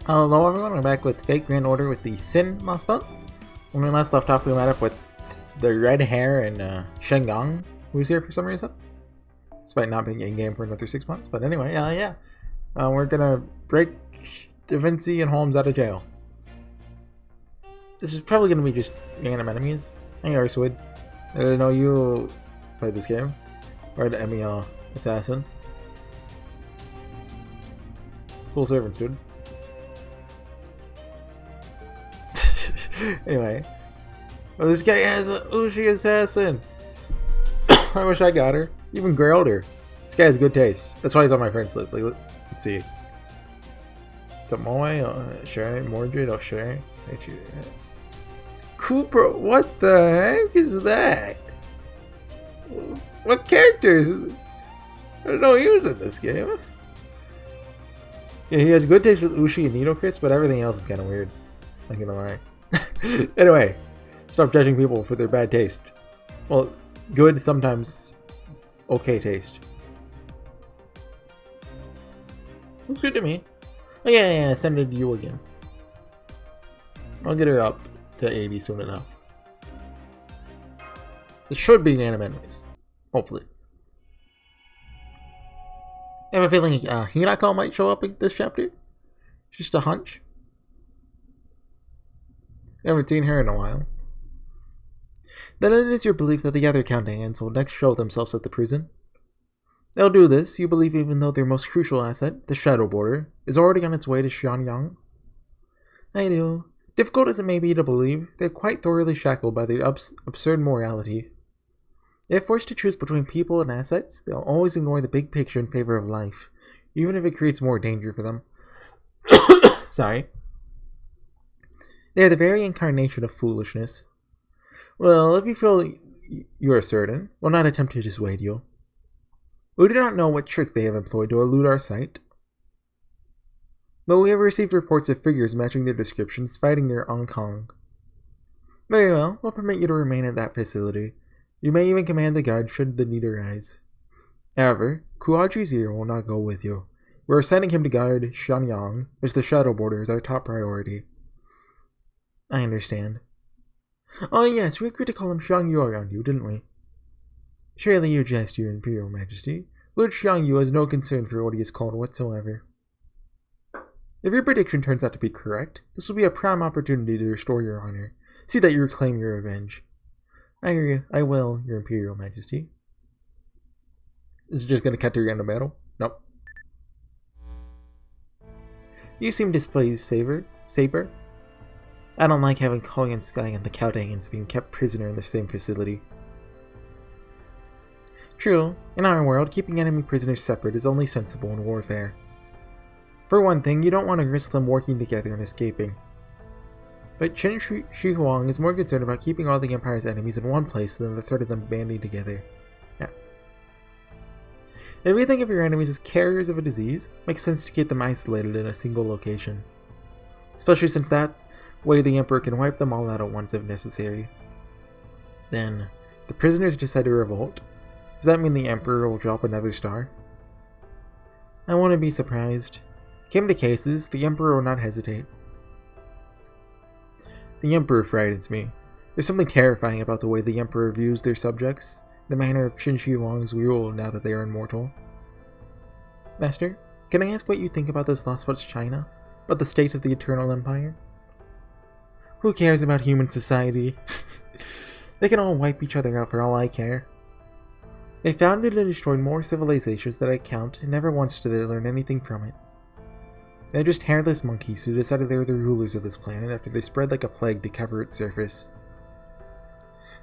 Hello everyone, we're back with Fake Grand Order with the Sin last bout. When we last left off, we met up with the red hair and Shengyang, who's here for some reason. Despite not being in game for another 6 months. But anyway, we're gonna break Da Vinci and Holmes out of jail. This is probably gonna be just random enemies. Hey Arswood, I didn't know you played this game. Or the Emil Assassin. Cool servants, dude. Anyway, well, this guy has a Ushi assassin. I wish I got her. Even grailed her. This guy has good taste. That's why he's on my friends list. Like, let's see. Tomoe, Sherry, Mordred, O'Sherry. Cooper, what the heck is that? What characters? I don't know he was in this game. Yeah, he has good taste with Ushi and Nidochris, but everything else is kind of weird. I'm not gonna lie. Anyway, stop judging people for their bad taste. Well, good, sometimes okay taste. Looks good to me. Oh yeah, send it to you again. I'll get her up to 80 soon enough. It should be random anyways. Hopefully. I have a feeling Hinako might show up in this chapter. Just a hunch. I haven't seen her in a while. Then it is your belief that the other Countans will next show themselves at the prison. They'll do this, you believe, even though their most crucial asset, the Shadow Border, is already on its way to Xianyang? I do. Difficult as it may be to believe, they're quite thoroughly shackled by their absurd morality. If forced to choose between people and assets, they'll always ignore the big picture in favor of life, even if it creates more danger for them. Sorry. They are the very incarnation of foolishness. Well, if you feel you are certain, we'll not attempt to dissuade you. We do not know what trick they have employed to elude our sight, but we have received reports of figures matching their descriptions fighting near Hong Kong. Very well, we'll permit you to remain at that facility. You may even command the guard should the need arise. However, Kuaji Zero will not go with you. We are sending him to guard Xianyang, as the Shadow Border is our top priority. I understand. Oh yes, we agreed to call him Xiangyu around you, didn't we? Surely you jest, your Imperial Majesty. Lord Xiangyu has no concern for what he is called whatsoever. If your prediction turns out to be correct, this will be a prime opportunity to restore your honor. See that you reclaim your revenge. I will, your Imperial Majesty. Is it just going to cut to random battle? Nope. You seem displeased, Saber. I don't like having Kong Sky and the Cowdangans being kept prisoner in the same facility. True, in our world, keeping enemy prisoners separate is only sensible in warfare. For one thing, you don't want to risk them working together and escaping. But Chen Shi Huang is more concerned about keeping all the Empire's enemies in one place than the threat of them banding together. Yeah. If you think of your enemies as carriers of a disease, it makes sense to keep them isolated in a single location. Especially since that way the Emperor can wipe them all out at once if necessary. Then, the prisoners decide to revolt. Does that mean the Emperor will drop another star? I wouldn't be surprised. Came to cases, the Emperor will not hesitate. The Emperor frightens me. There's something terrifying about the way the Emperor views their subjects, the manner of Qin Shi Huang's rule now that they are immortal. Master, can I ask what you think about this last what's China? About the state of the Eternal Empire? Who cares about human society? They can all wipe each other out for all I care. They founded and destroyed more civilizations than I count, and never once did they learn anything from it. They're just hairless monkeys who decided they were the rulers of this planet after they spread like a plague to cover its surface.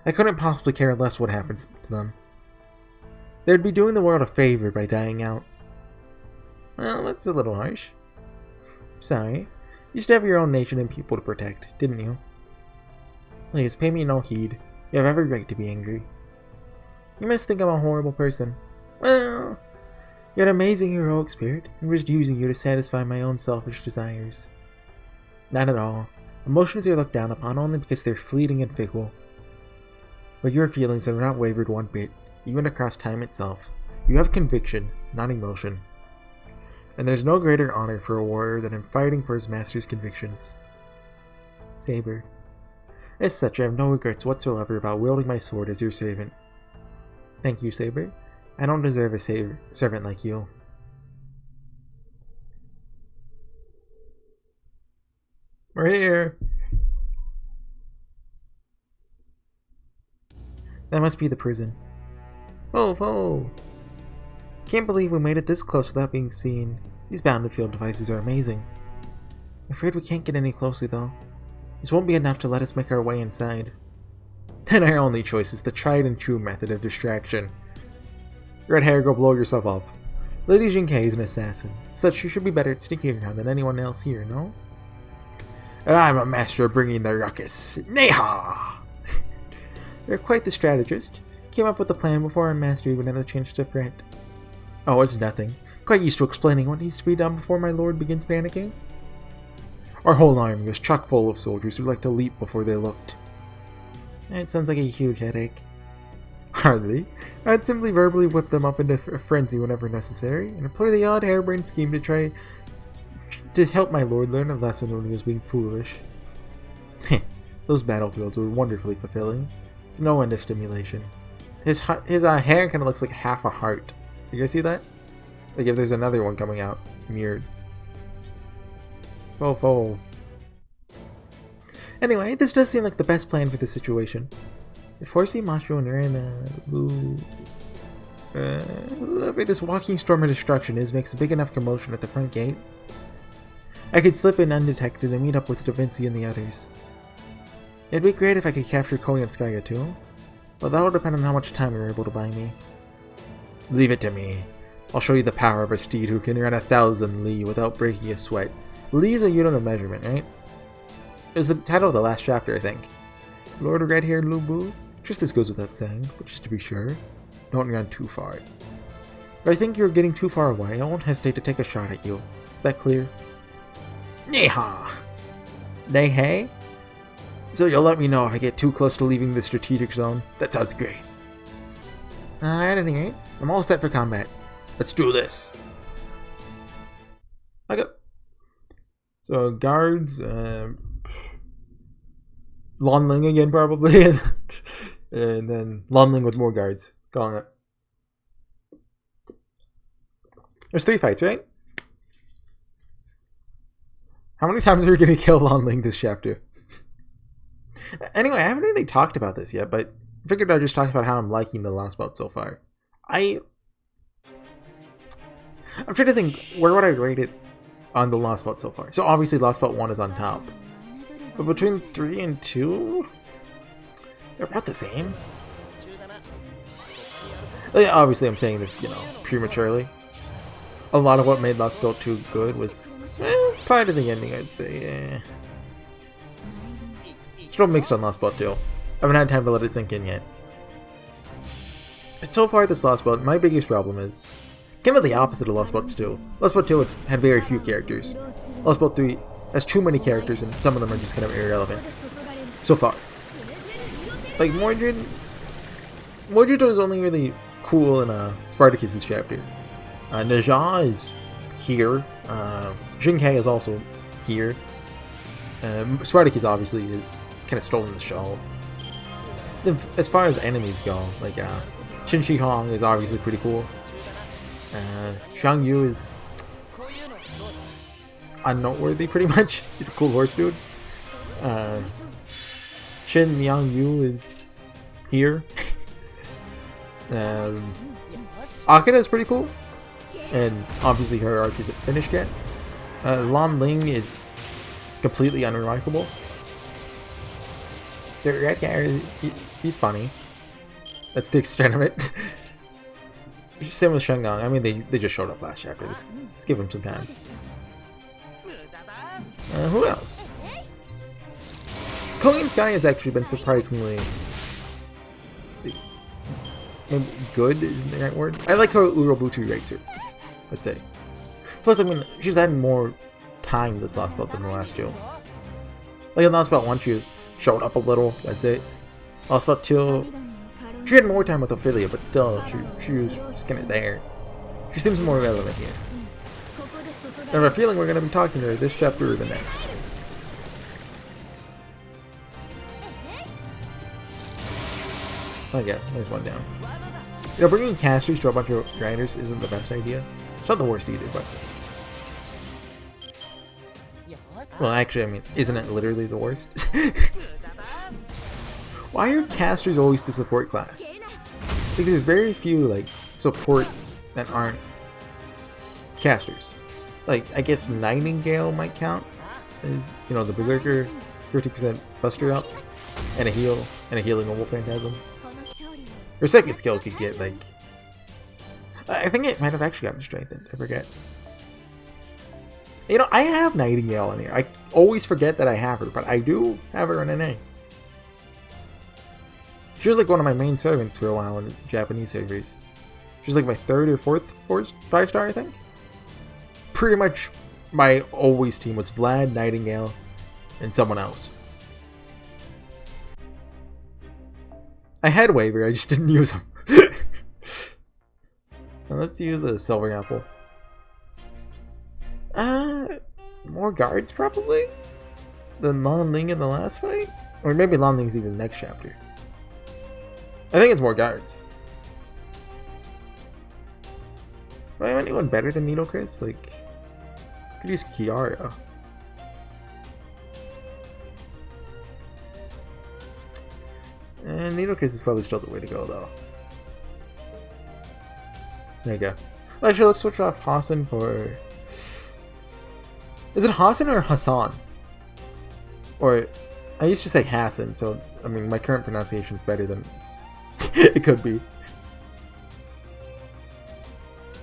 I couldn't possibly care less what happens to them. They'd be doing the world a favor by dying out. Well, that's a little harsh. Sorry. You used to have your own nation and people to protect, didn't you? Please, pay me no heed. You have every right to be angry. You must think I'm a horrible person. Well, you had an amazing heroic spirit, and was using you to satisfy my own selfish desires. Not at all. Emotions are looked down upon only because they're fleeting and fickle. But your feelings have not wavered one bit, even across time itself. You have conviction, not emotion. And there's no greater honor for a warrior than in fighting for his master's convictions. Saber. As such, I have no regrets whatsoever about wielding my sword as your servant. Thank you, Saber. I don't deserve a servant like you. We're here! That must be the prison. Whoa! Can't believe we made it this close without being seen. These bounded field devices are amazing. I'm afraid we can't get any closer though. This won't be enough to let us make our way inside. Then our only choice is the tried and true method of distraction. Red hair, go blow yourself up. Lady Jinkei is an assassin, such she should be better at sneaking around than anyone else here, no? And I'm a master of bringing the ruckus. Neha! You're quite the strategist. Came up with the plan before our master even had a chance to fret. Oh, it's nothing. Quite used to explaining what needs to be done before my lord begins panicking. Our whole army is chock full of soldiers who like to leap before they looked. It sounds like a huge headache. Hardly. I'd simply verbally whip them up into a frenzy whenever necessary, and employ the odd harebrained scheme to try to help my lord learn a lesson when he was being foolish. Those battlefields were wonderfully fulfilling. No end of stimulation. His hair kind of looks like half a heart. You guys see that? Like if there's another one coming out, mirrored. Oh. Anyway, this does seem like the best plan for the situation. If Horsey, Macho, and Rena, whoever this walking storm of destruction is makes a big enough commotion at the front gate, I could slip in undetected and meet up with Da Vinci and the others. It'd be great if I could capture Koyanskaya too, but that'll depend on how much time you're able to buy me. Leave it to me. I'll show you the power of a steed who can run 1,000 li without breaking a sweat. Li is a unit of measurement, right? It was the title of the last chapter, I think. Lord Red-Haired Lubu? Just this goes without saying, but just to be sure, don't run too far. If I think you're getting too far away, I won't hesitate to take a shot at you. Is that clear? Neha! Nehe? So you'll let me know if I get too close to leaving the strategic zone? That sounds great. At any rate, I'm all set for combat. Let's do this. Okay. So guards, Lonling again probably, and then Lonling with more guards. Going up. There's 3 fights, right? How many times are we gonna kill Lonling this chapter? Anyway, I haven't really talked about this yet, but I figured I'd just talk about how I'm liking the last bout so far. I'm trying to think, where would I rate it on the last bout so far? So obviously last bout 1 is on top. But between 3 and 2, they're about the same. Obviously I'm saying this, prematurely. A lot of what made last bout 2 good was, prior to the ending, I'd say, Still mixed on last bout 2. I haven't had time to let it sink in yet. But so far this last bout, my biggest problem is kind of the opposite of last bout 2. Last bout 2 had very few characters. Last bout 3 has too many characters and some of them are just kind of irrelevant. So far. Like Mordred is only really cool in Spartacus's chapter. Naja is here. Jinkei is also here. Spartacus obviously is kind of stolen the show. Then as far as enemies go, like Qin Shi Huang is obviously pretty cool. Xiang Yu is unnoteworthy pretty much. He's a cool horse dude. Shin Miang Yu is here. Akira is pretty cool. And obviously her arc isn't finished yet. Lan Ling is completely unremarkable. The red guy, he's funny. That's the extent of it. Same with Shengang. I mean, they just showed up last chapter. Let's give him some time. Who else? Korean Sky has actually been surprisingly maybe good isn't the right word. I like how Urobuchi rates her. Let's say. Plus, I mean, she's had more time this last belt than the last 2. Like in the last belt 1, she showed up a little. That's it. Last belt 2, she had more time with Ophelia, but still, she was just kind of there. She seems more relevant here. I have a feeling we're going to be talking to her this chapter or the next. Oh yeah, there's one down. You know, bringing casters to a bunch of grinders isn't the best idea. It's not the worst either, but... Well, actually, I mean, isn't it literally the worst? Why are casters always the support class? Like, there's very few, like, supports that aren't casters. Like, I guess Nightingale might count as, you know, the Berserker, 50% Buster up, and a heal, and a healing Mobile Phantasm. Her second skill could get, like... I think it might have actually gotten strengthened, I forget. You know, I have Nightingale in here. I always forget that I have her, but I do have her in NA. She was like one of my main servants for a while in the Japanese servers. She was like my third or fourth 5-star, I think. Pretty much my always team was Vlad, Nightingale, and someone else. I had Waver, I just didn't use them. Now let's use a Silver Apple. More guards probably? Than Lan Ling in the last fight? Or maybe Lan Ling's even the next chapter. I think it's more guards. Do I have anyone better than Needle Chris? Like, I could use Kiara. And Needle Chris is probably still the way to go though. There you go. Actually, let's switch off Hassan for... Is it Hassan or Hassan? Or, I used to say Hassan, so, I mean, my current pronunciation is better than it could be.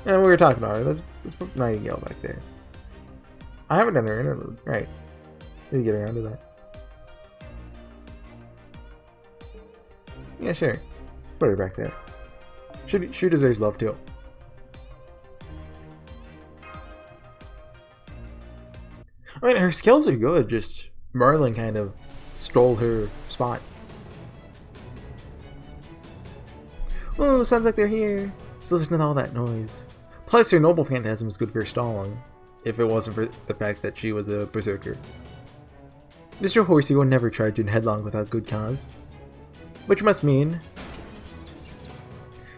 And we were talking about it. Let's put Nightingale back there. I haven't done her interlude. Right. Need to get around to that. Yeah, sure. Let's put her back there. She deserves love too. I mean, her skills are good, just Merlin kind of stole her spot. Oh, sounds like they're here. Just listen to all that noise. Plus, her Noble Phantasm is good for stalling, if it wasn't for the fact that she was a Berserker. Mr. Horsey will never charge in headlong without good cause. Which must mean...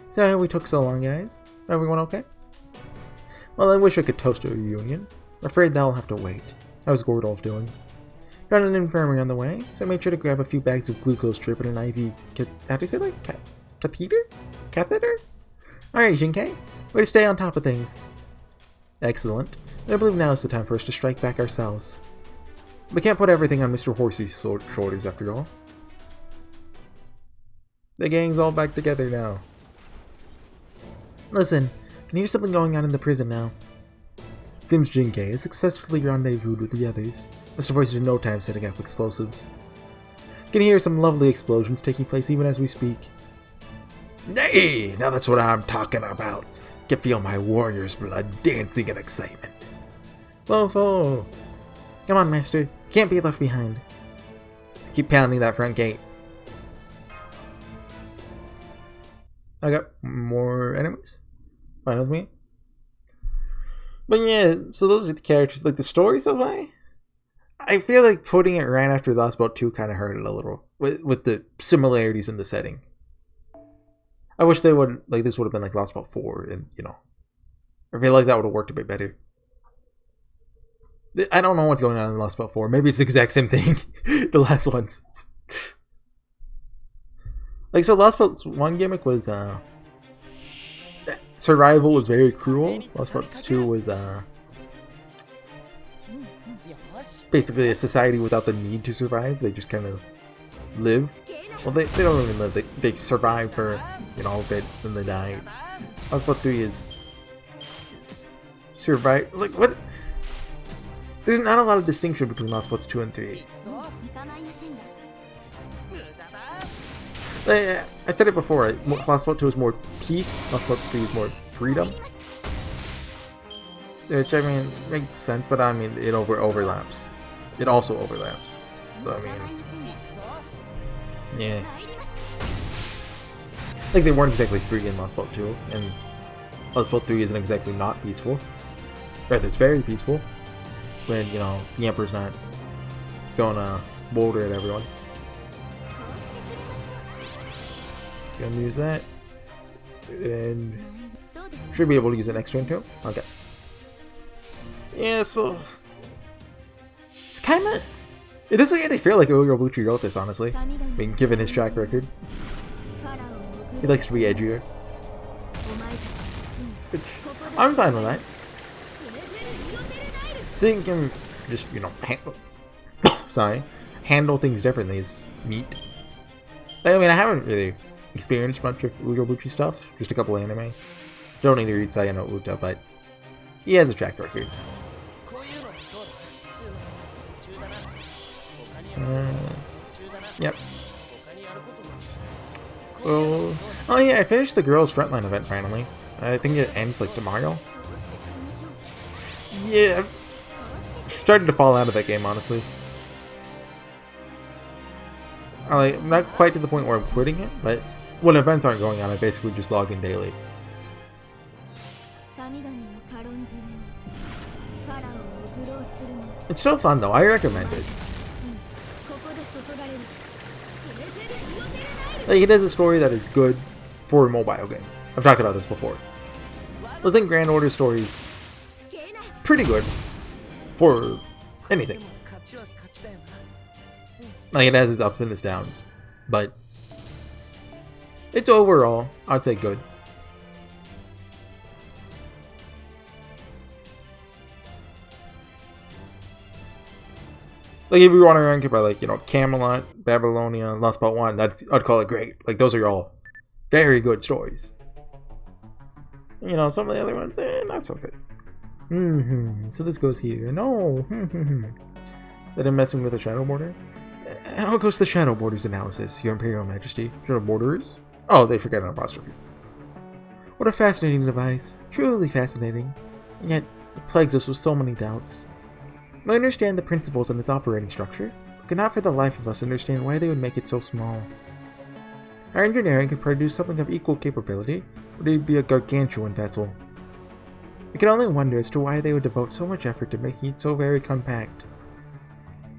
Sorry we took so long, guys. Everyone okay? Well, I wish I could toast a reunion. I'm afraid that'll have to wait. How's Gordolf doing? Got an infirmary on the way, so I made sure to grab a few bags of glucose drip and an IV how do you say that? Catheter? Catheter? Alright, Jinkei. Way to stay on top of things. Excellent. And I believe now is the time for us to strike back ourselves. We can't put everything on Mr. Horsey's shoulders after all. The gang's all back together now. Listen, I can hear something going on in the prison now. Seems Jinkei has successfully rendezvoused with the others. Mr. Voice in no time setting up explosives. Can hear some lovely explosions taking place even as we speak. Nay, now that's what I'm talking about. Can feel my warrior's blood dancing in excitement. Fofo! Come on, Master. You can't be left behind. Let's keep pounding that front gate. I got more enemies. Fine with me. But yeah, so those are the characters. Like the story so far, I feel like putting it right after Lost Boat 2 kind of hurt it a little with the similarities in the setting. I wish they would, like, this would have been like Lost Boat 4, and you know, I feel like that would have worked a bit better. I don't know what's going on in Lost Boat 4. Maybe it's the exact same thing. The last ones. Like, so Lost Boat's one gimmick was, survival was very cruel. Lost Boats 2 was, basically a society without the need to survive. They just kind of live. Well, they don't even live. They survive for, you know, a bit, then they die. Lost Boat 3 is... survive... Like, what? There's not a lot of distinction between Lost Boats 2 and 3. I said it before, Lost Boat 2 is more peace, Lost Boat 3 is more freedom. Which, I mean, makes sense, but I mean, it overlaps. It also overlaps. So, I mean... yeah. Like, they weren't exactly free in Lost Boat 2, and Lost Boat 3 isn't exactly not peaceful. Earth is very peaceful when, you know, the Emperor's not going to boulder at everyone. It's gonna use that. And should be able to use it next turn too. Okay. Yeah, so it's kinda, it doesn't really feel like Urobuchi wrote this, honestly. I mean, given his track record. He likes to be edgier. Which, I'm fine with that. Seeing him just, you know, handle things differently is neat. I mean, I haven't really experienced much of Urobuchi stuff, just a couple of anime. Still need to read Sayano Uta, but he has a track record. Yep. So, oh yeah, I finished the girls' frontline event finally. I think it ends like tomorrow. Yeah, I'm starting to fall out of that game, honestly. I'm not quite to the point where I'm quitting it, but when events aren't going on, I basically just log in daily. It's so fun though, I recommend it. Like, it is a story that is good for a mobile game. I've talked about this before. I think Grand Order story is pretty good for anything. Like, it has its ups and its downs, but it's overall, I'd say, good. Like, if you want to rank it by, like, you know, Camelot, Babylonia, Lost But One, I'd call it great. Like, those are all very good stories. You know, some of the other ones, not so good. So this goes here. No. That I'm messing with the Shadow Border? How goes the Shadow Borders analysis, Your Imperial Majesty? Shadow Borders? Oh, they forget an apostrophe. What a fascinating device. Truly fascinating. And yet, it plagues us with so many doubts. I understand the principles and its operating structure, but cannot for the life of us understand why they would make it so small. Our engineering could produce something of equal capability, but it would be a gargantuan vessel. We can only wonder as to why they would devote so much effort to making it so very compact.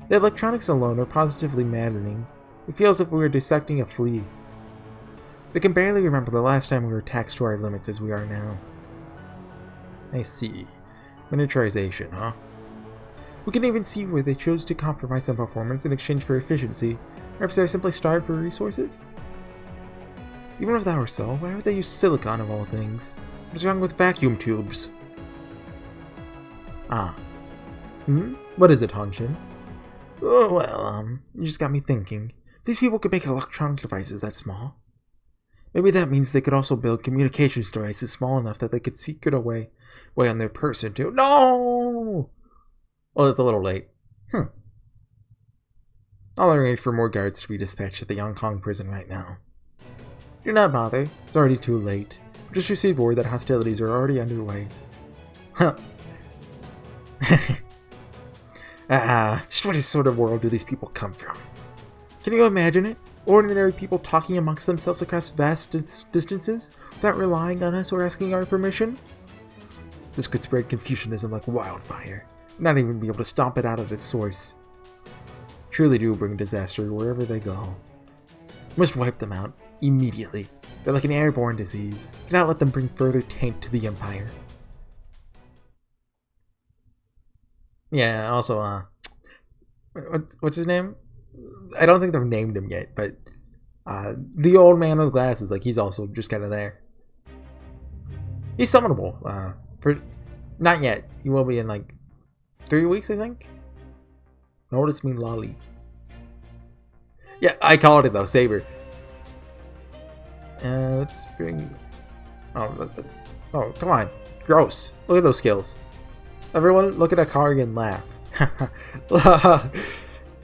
The electronics alone are positively maddening. It feels as if we were dissecting a flea. We can barely remember the last time we were taxed to our limits as we are now. I see. Miniaturization, huh? We can even see where they chose to compromise on performance in exchange for efficiency. Perhaps they're simply starved for resources? Even if that were so, why would they use silicon of all things? What's wrong with vacuum tubes? Ah. What is it, Hanshin? Oh, well, you just got me thinking. These people could make electronic devices that small. Maybe that means they could also build communications devices small enough that they could secret away on their person too. No! Well, it's a little late. I'll arrange for more guards to be dispatched at the Yongkong prison right now. Do not bother. It's already too late. Just received word that hostilities are already underway. Huh. Just what sort of world do these people come from? Can you imagine it? Ordinary people talking amongst themselves across vast distances without relying on us or asking our permission? This could spread Confucianism like wildfire. Not even be able to stomp it out at its source. Truly do bring disaster wherever they go. We must wipe them out immediately. They're like an airborne disease. Cannot let them bring further taint to the empire. Yeah, also, what's his name? I don't think they've named him yet, but the old man with glasses, like, he's also just kind of there. He's summonable. For not yet. He will be in like 3 weeks, I think. Notice me, lolly. Yeah, I called it though, Saber. Let's bring. Oh, come on, gross! Look at those skills. Everyone, look at Akari and laugh.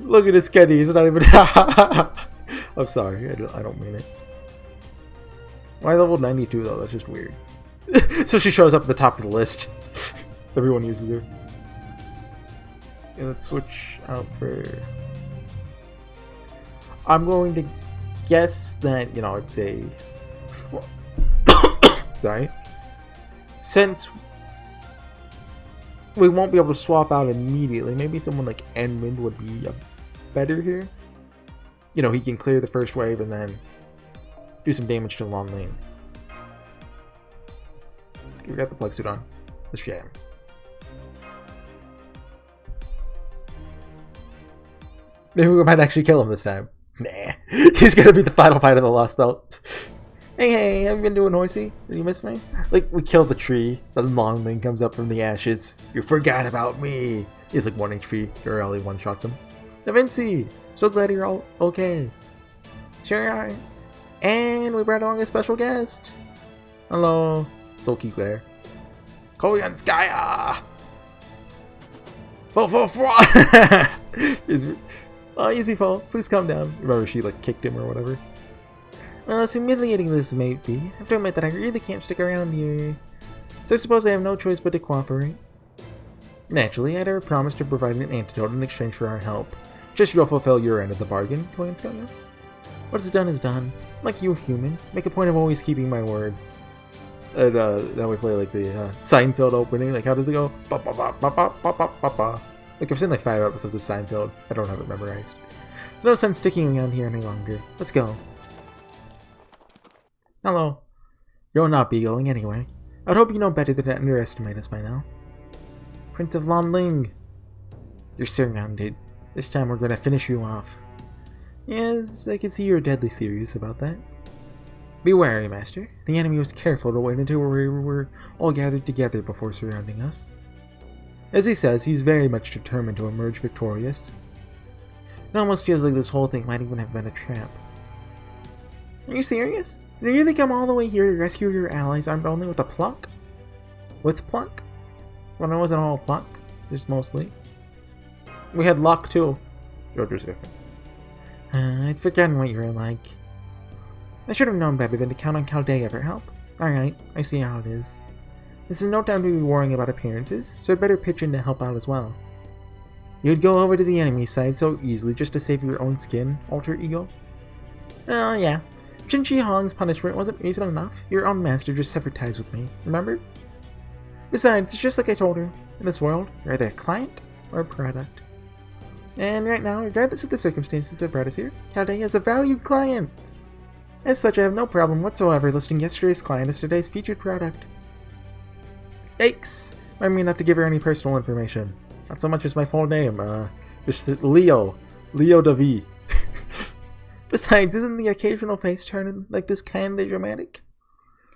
Look at his Kenny. He's not even. I'm sorry. I don't mean it. Why level 92 though? That's just weird. So she shows up at the top of the list. Everyone uses her. Okay, let's switch out for. I'm going to guess that, you know, it's a. Sorry. Since we won't be able to swap out immediately. Maybe someone like Endwind would be better here. You know, he can clear the first wave and then do some damage to Lonling. Okay, we got the plug suit on. Let's jam. Maybe we might actually kill him this time. Nah. He's gonna be the final fight of the Lost Belt. Hey, have you been doing Horsey? Did you miss me? Like, we killed the tree. The Longling comes up from the ashes. You forgot about me. He's like 1 HP. Urali one-shots him. Da Vinci! So glad you're all okay. Sure are. And we brought along a special guest. Hello. Sulky Glare. Koyanskaya! Oh, easy fall. Please calm down. Remember she like kicked him or whatever. Well, as humiliating this may be, I have to admit that I really can't stick around here. So I suppose I have no choice but to cooperate. Naturally, I'd ever promised to provide an antidote in exchange for our help. Just you'll fulfill your end of the bargain, Koyanskaya. What's done is done. Like you humans, make a point of always keeping my word. And now we play like the Seinfeld opening. Like, how does it go? Ba ba ba ba ba ba ba ba ba. Like, I've seen like 5 episodes of Seinfeld. I don't have it memorized. There's no sense sticking around here any longer. Let's go. Hello. You'll not be going anyway. I'd hope you know better than to underestimate us by now. Prince of Lonling. You're surrounded. This time we're gonna finish you off. Yes, I can see you're deadly serious about that. Be wary, Master. The enemy was careful to wait until we were all gathered together before surrounding us. As he says, he's very much determined to emerge victorious. It almost feels like this whole thing might even have been a trap. Are you serious? Do you think I'm all the way here to rescue your allies armed only with a pluck? With pluck? Well, it wasn't all pluck, just mostly. We had luck too. Jojo's reference. I'd forgotten what you were like. I should have known better than to count on Chaldea for help. Alright, I see how it is. This is no time to be worrying about appearances, so I'd better pitch in to help out as well. You'd go over to the enemy side so easily just to save your own skin, alter ego? Oh, yeah. Qin Shi Hong's punishment wasn't reason enough. Your own master just severed ties with me, remember? Besides, it's just like I told her. In this world, you're either a client or a product. And right now, regardless of the circumstances that brought us here, Chaldea is a valued client. As such, I have no problem whatsoever listing yesterday's client as today's featured product. Yikes! Remind me not to give her any personal information. Not so much as my full name, just Leo Davi. Besides, isn't the occasional face turn like this kinda dramatic?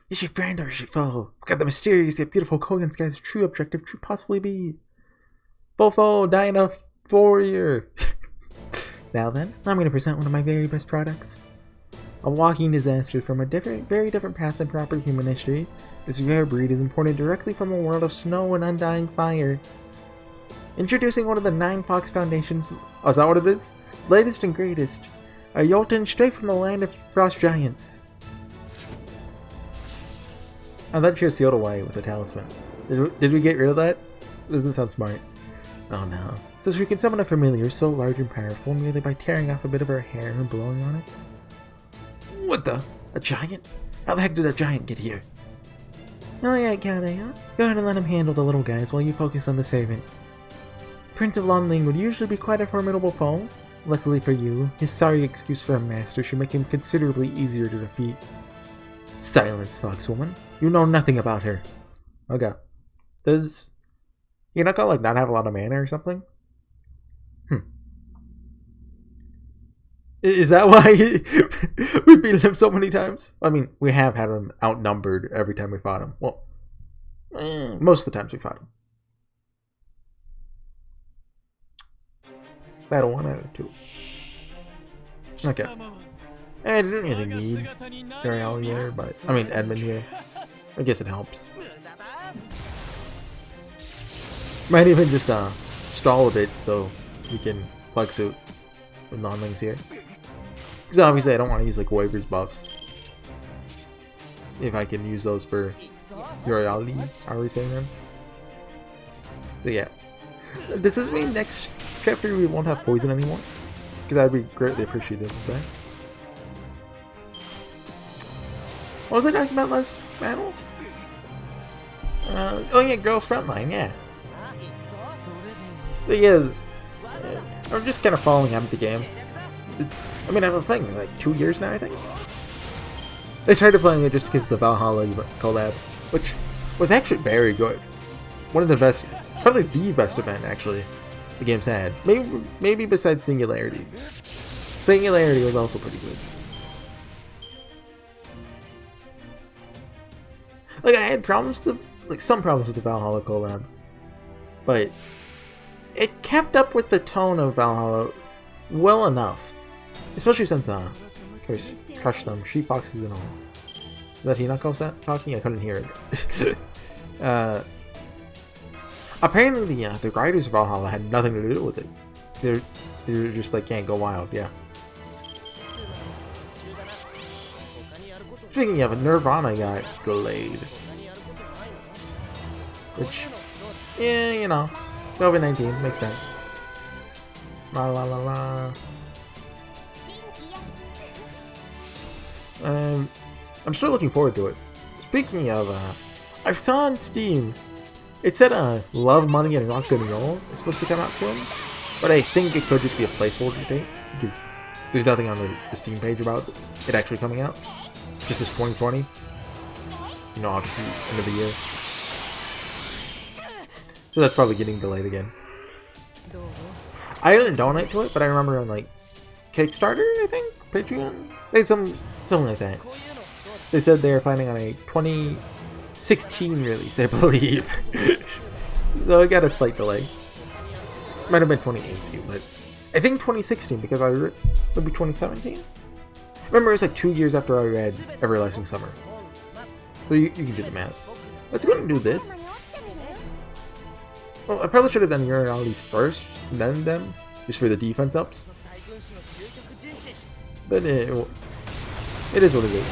Is she friend or is she foe? What could the mysterious yet beautiful Kogan's true objective possibly be? Foe, Dinah, Fourier. Now then, I'm going to present one of my very best products. A walking disaster from a very different path than proper human history. This rare breed is imported directly from a world of snow and undying fire. Introducing one of the 9 Fox Foundation's... Oh, is that what it is? Latest and greatest. A Yolton straight from the land of frost giants. I thought she was sealed away with a talisman. Did we get rid of that? Doesn't sound smart. Oh no. So she can summon a familiar so large and powerful merely by tearing off a bit of her hair and blowing on it? What the? A giant? How the heck did a giant get here? Alright, Chaldea. Go ahead and let him handle the little guys while you focus on the servant. Prince of Lonling would usually be quite a formidable foe. Luckily for you, his sorry excuse for a master should make him considerably easier to defeat. Silence, Foxwoman. You know nothing about her. Okay. Does Hinako like not have a lot of mana or something? Is that why we beat him so many times? I mean, we have had him outnumbered every time we fought him. Well, most of the times we fought him. Battle 1 out of 2. Okay. I didn't really need Ariel here, but I mean Edmund here. I guess it helps. Might even just stall a bit so we can plug suit with non-lings here. Because obviously I don't want to use like waivers buffs. If I can use those for Uriali, how are we saying them? So yeah. Does this mean next chapter we won't have poison anymore? Because I'd be greatly appreciative of that. What was I talking about last battle? Oh yeah, girls frontline, yeah. But yeah, I'm just kind of falling out of the game. I mean, I've been playing it like 2 years now, I think. I started playing it just because of the Valhalla collab, which was actually very good. One of the best, probably the best event actually the game's had. Maybe besides Singularity. Singularity was also pretty good. Like, I had problems with some problems with the Valhalla collab, but it kept up with the tone of Valhalla well enough, especially since crush them, sheep foxes and all. Is that Hinako talking? I couldn't hear it. Apparently the writers of Valhalla had nothing to do with it. They're just like, can't go wild, yeah. Speaking of it, Nirvana got delayed. Which, yeah, you know, COVID-19 makes sense. La la la la. I'm still looking forward to it. Speaking of, I saw on Steam, it said Love, Money, and Rock and Roll is supposed to come out soon, but I think it could just be a placeholder date because there's nothing on the Steam page about it actually coming out. Just this 2020. You know, obviously it's end of the year. So that's probably getting delayed again. I didn't donate to it, but I remember on like Kickstarter, I think? Patreon? They had something like that. They said they were planning on a 2016 release, I believe. So it got a slight delay. Might have been 2018, but I think 2016 because maybe 2017? Remember, it was like 2 years after I read Everlasting Summer. So you can do the math. Let's go and do this. Well, I probably should have done your realities first, then them, just for the defense ups. But it is what it is.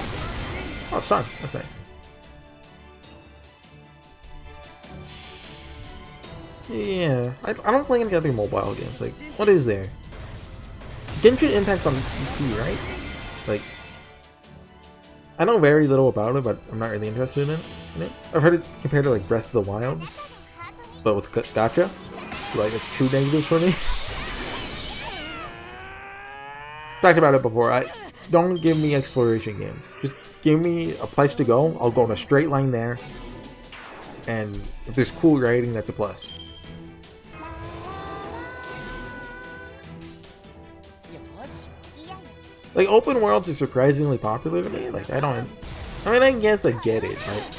Oh, Storm. That's nice. Yeah, I don't play any other mobile games. Like, what is there? Genshin Impact's on PC, right? Like, I know very little about it, but I'm not really interested in it. I've heard it compared to like Breath of the Wild, but with gacha. Like, it's too negatives for me. Talked about it before. Don't give me exploration games. Just give me a place to go. I'll go in a straight line there, and if there's cool writing, that's a plus. Like, open worlds are surprisingly popular to me. Like, I guess I get it, right?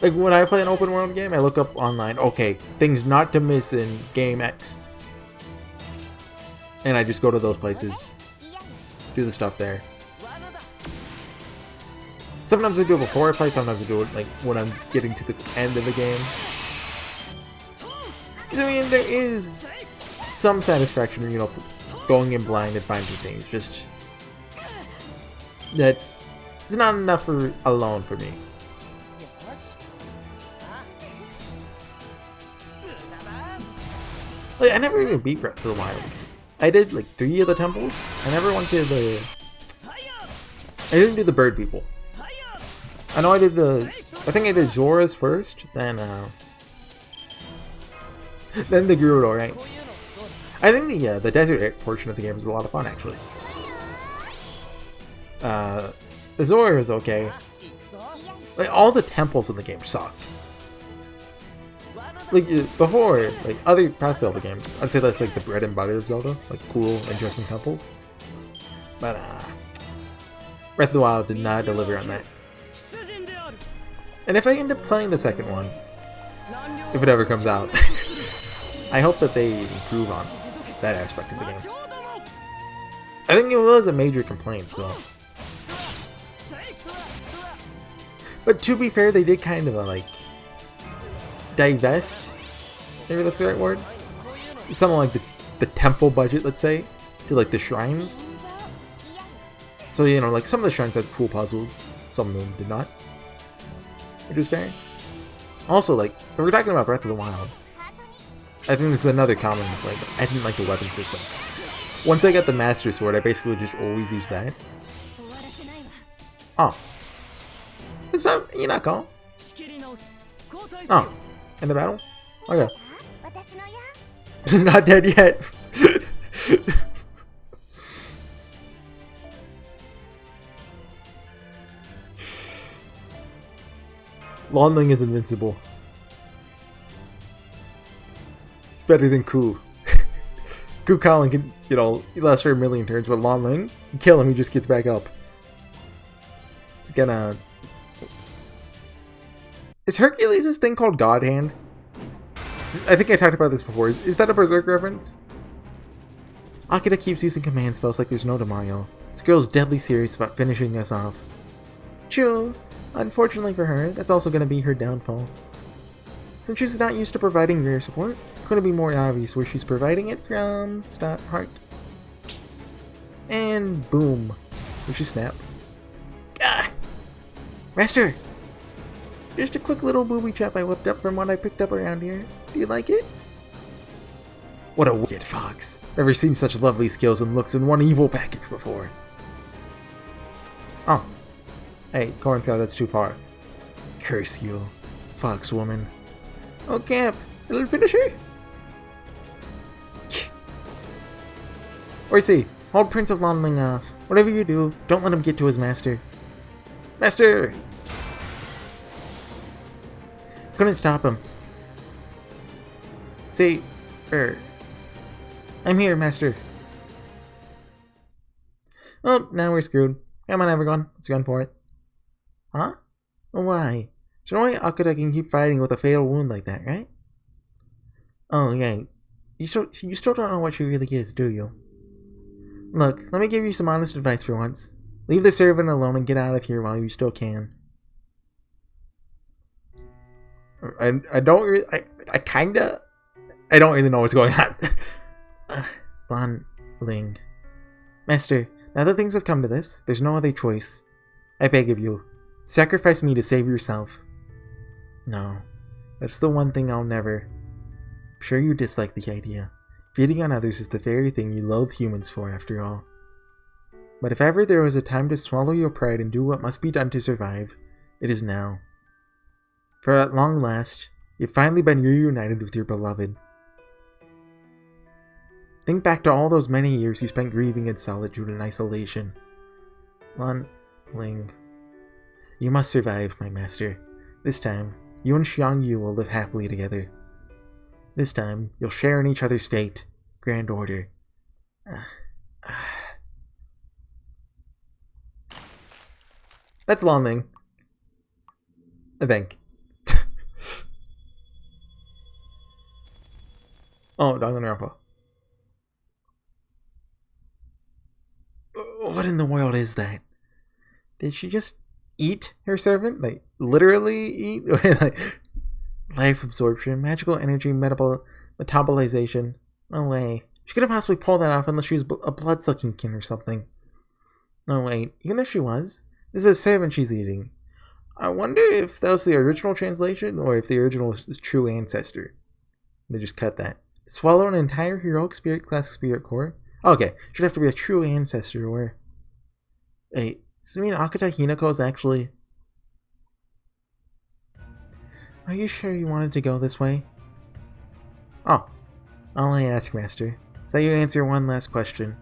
Like, when I play an open world game, I look up online, okay, things not to miss in game X. And I just go to those places, do the stuff there. Sometimes I do it before I play, sometimes I do it like when I'm getting to the end of the game. Because, I mean, there is some satisfaction, you know, going in blind and finding things. Just, it's not enough alone for me. Like, I never even beat Breath of the Wild. I did like 3 of the temples. I never went to I didn't do the bird people. I know I think I did Zora's first, then the Gerudo, right? I think the desert portion of the game is a lot of fun, actually. The Zora is okay. Like, all the temples in the game sucked. Like, before, like, other past Zelda games, I'd say that's like the bread and butter of Zelda. Like, cool, interesting temples. But, Breath of the Wild did not deliver on that. And if I end up playing the second one, if it ever comes out, I hope that they improve on that aspect of the game. I think it was a major complaint, so. But to be fair, they did kind of like divest, maybe that's the right word, something like the temple budget, let's say, to like the shrines. So, you know, like some of the shrines had cool puzzles, some of them did not, which is fair. Also, like, if we're talking about Breath of the Wild, I think this is another common complaint. I didn't like the weapon system. Once I got the Master Sword, I basically just always used that. Oh. It's not Inako. Oh. End the battle? Okay. Not dead yet. Lonling is invincible. It's better than Ku. Ku Kalin can, you know, he lasts for a million turns, but Lonling, you kill him, he just gets back up. It's gonna... Is Hercules this thing called God Hand? I think I talked about this before. Is that a Berserk reference? Akita keeps using command spells like there's no tomorrow. This girl's deadly serious about finishing us off. True. Unfortunately for her, that's also going to be her downfall. Since she's not used to providing rear support, couldn't be more obvious where she's providing it from. Stop, heart. And boom. Where'd she snap? Ah! Master! Just a quick little booby trap I whipped up from what I picked up around here. Do you like it? What a wicked fox. Never seen such lovely skills and looks in one evil package before. Oh. Hey, Cornscow, that's too far. Curse you, fox woman. Oh, Camp, little finisher? Horsey, hold Prince of Lonling off. Whatever you do, don't let him get to his master. Master! Couldn't stop him. See, I'm here, master. Oh, now we're screwed. Come on, everyone, let's go for it. Huh? Why? So no way Akita can keep fighting with a fatal wound like that, right? Oh, yeah. You still don't know what she really is, do you? Look, let me give you some honest advice for once. Leave the servant alone and get out of here while you still can. I don't really... I don't really know what's going on. Lonling. Master, now that things have come to this, there's no other choice. I beg of you. Sacrifice me to save yourself. No. That's the one thing I'll never... I'm sure you dislike the idea. Feeding on others is the very thing you loathe humans for, after all. But if ever there was a time to swallow your pride and do what must be done to survive, it is now. For at long last, you've finally been reunited with your beloved. Think back to all those many years you spent grieving in solitude and isolation. Lonling. You must survive, my master. This time, you and HorseyEatYou will live happily together. This time, you'll share in each other's fate. Grand Order. That's Lonling. I think. Oh, Danganronpa. What in the world is that? Did she just eat her servant? Like, literally eat? Like, life absorption, magical energy metabolization. No way. She couldn't possibly pull that off unless she was a blood-sucking kin or something. No, wait. Even if she was, this is a servant she's eating. I wonder if that was the original translation or if the original was his true ancestor. They just cut that. Swallow an entire heroic spirit class spirit core? Okay, should have to be a true ancestor or... Wait, does it mean Akita Hinako is actually... Are you sure you wanted to go this way? Oh, all I ask, Master, is that you answer one last question.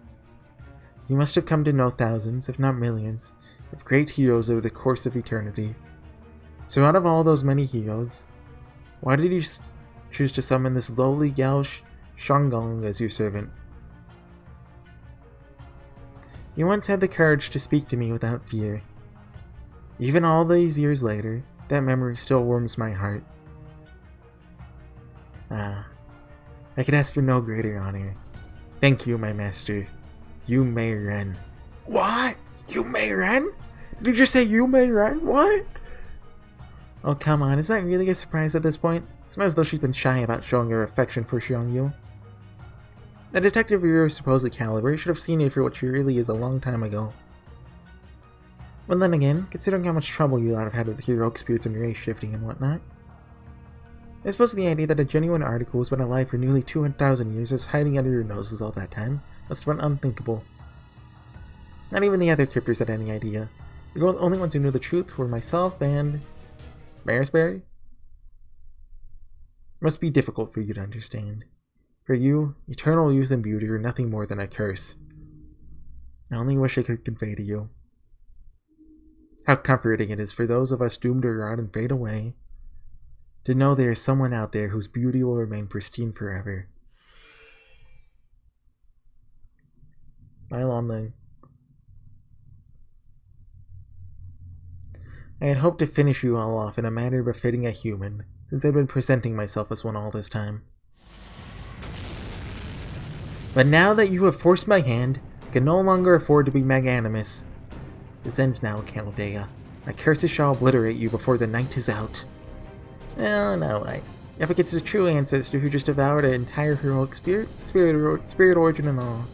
You must have come to know thousands, if not millions, of great heroes over the course of eternity. So out of all those many heroes, why did you choose to summon this lowly gal Shanggong as your servant? You once had the courage to speak to me without fear. Even all these years later, that memory still warms my heart. Ah, I could ask for no greater honor. Thank you, my master. Yu Mei Ren. What? Yu Mei Ren? Did you just say Yu Mei Ren? What? Oh, come on. Is that really a surprise at this point? It's not as though she's been shy about showing her affection for HorseyEatYou. The detective of your supposed caliber should have seen her for what she really is a long time ago. But then again, considering how much trouble you have had with heroic spirits and race shifting and whatnot, I suppose the idea that a genuine article has been alive for nearly 200,000 years is hiding under your noses all that time must have been unthinkable. Not even the other cryptors had any idea. The only ones who knew the truth were myself and... Marisberry? must be difficult for you to understand. For you, eternal youth and beauty are nothing more than a curse. I only wish I could convey to you how comforting it is for those of us doomed to rot and fade away to know there is someone out there whose beauty will remain pristine forever. My longing. I had hoped to finish you all off in a manner befitting a human, since I'd been presenting myself as one all this time. But now that you have forced my hand, I can no longer afford to be magnanimous. This ends now, Chaldea. My curses shall obliterate you before the night is out. Well, no, if it gets a true ancestor who just devoured an entire heroic spirit origin and all.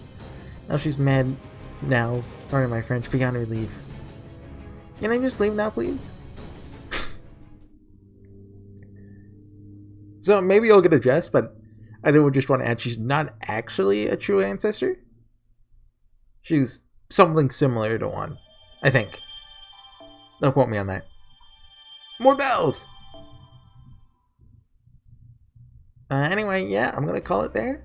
Now she's mad now, pardon my French, beyond relief. Can I just leave now, please? So maybe you'll get a jest, but I do just want to add she's not actually a true ancestor. She's something similar to one, I think. Don't quote me on that. More bells! Anyway, yeah, I'm gonna call it there.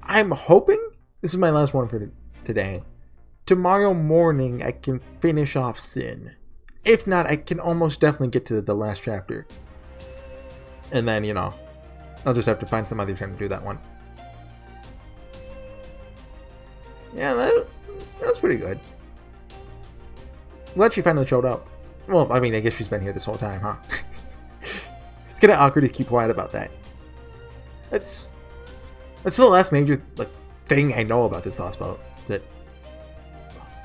I'm hoping this is my last one for today. Tomorrow morning, I can finish off Sin. If not, I can almost definitely get to the last chapter. And then, you know, I'll just have to find some other time to do that one. Yeah, that was pretty good. Glad she finally showed up. Well, I mean, I guess she's been here this whole time, huh? It's kind of awkward to keep quiet about that. That's the last major thing I know about this last bout. That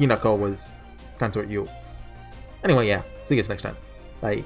Hinako was Consort Yu. Anyway, yeah. See you guys next time. Bye.